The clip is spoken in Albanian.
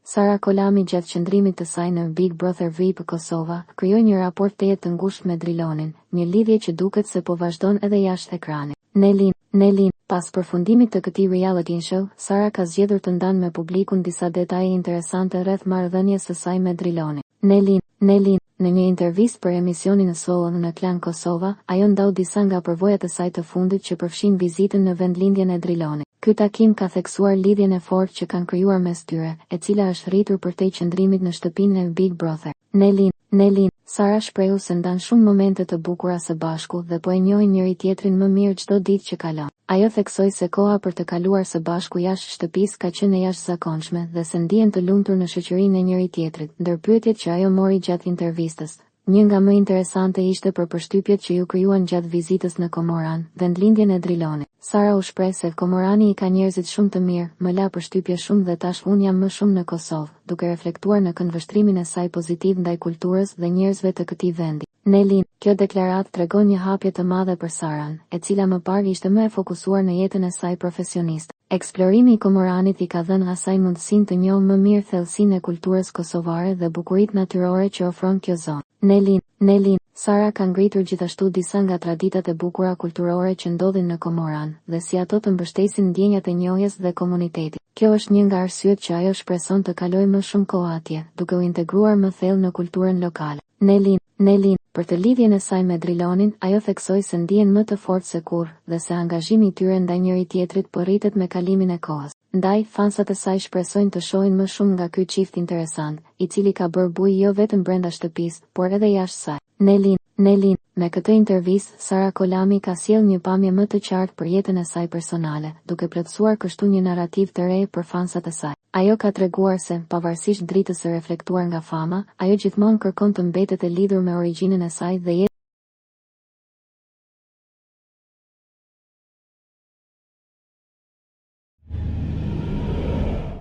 Sara Kolami gjatë qëndrimit të saj në Big Brother VIP Kosova, krijoi një raport tejet të ngushtë me Drilonin, një lidhje që duket se po vazhdon edhe jashtë ekranit. Nelin, pas përfundimit të këtij reality show, Sara ka zgjedhur të ndanë me publikun disa detaje interesante rreth marrëdhënies së saj me Drilonin. Nelin, në një intervistë për emisionin Soul në Klan Kosova, ajo ndau disa nga përvojat e saj të fundit që përfshin vizitën në vendlindjen e Drilonit. Ky takim ka theksuar lidhjen e fortë që kanë krijuar mes tyre, e cila është rritur përtej qëndrimit në shtëpinë e Big Brother. Nelin, Sara shprehu se ndan shumë momente të bukura së bashku dhe po e njohin njëri tjetrin më mirë çdo ditë që kalon. Ajo theksoi se koha për të kaluar së bashku jashtë shtëpisë ka qenë e jashtëzakonshme dhe se ndihen të lumtur në shoqërinë e njëri tjetrit. Ndër pyetjet që ajo mori gjatë intervistës, një nga më interesante ishte për përshtypjet që ju krijuan gjatë vizitës në Komoran, vendlindjen e Drilonit. Sara u shpreh se Komorani i ka njerëzit shumë të mirë, më la përshtypje shumë dhe tash unë jam më shumë në Kosovë, duke reflektuar në këndvështrimin e saj pozitiv ndaj kulturës dhe njerëzve të këtij vendi. Nelin, kjo deklaratë tregon një hapje të madhe për Saran, e cila më parë ishte më e fokusuar në jetën e saj profesioniste. Eksplorimi i Komoranit i ka dhënë asaj mundësinë të njohë më mirë thellësinë e kulturës kosovare dhe bukuritë natyrore që ofron kjo zonë. Nelin, Sara ka ngritur gjithashtu disa nga traditat e bukura kulturore që ndodhin në Komoran, dhe si ato të mbështesin ndjenjat e njohjes dhe komunitetit. Kjo është një nga arsyet që ajo shpreson të kalojë më shumë kohë atje, duke u integruar më thellë në kulturën lokale. Nelin, për të lidhjen e saj me Drilonin, ajo theksoi se ndihen më të fortë se kurrë dhe se angazhimi i tyre ndaj njëri tjetrit po rritet me kalimin e kohës. Ndaj, fansat e saj shpresojnë të shohin më shumë nga ky çift interesant, i cili ka bërë buj jo vetëm brenda shtëpisë, por edhe jashtë saj. Nelin, me këtë intervistë, Sara Kolami ka sjellë një pamje më të qartë për jetën e saj personale, duke plotësuar kështu një narrativ të re për fansat e saj. Ajo ka treguar se, pavarësisht dritës së reflektuar nga fama, ajo gjithmonë kërkon të mbetet e lidhur me origjinën e saj dhe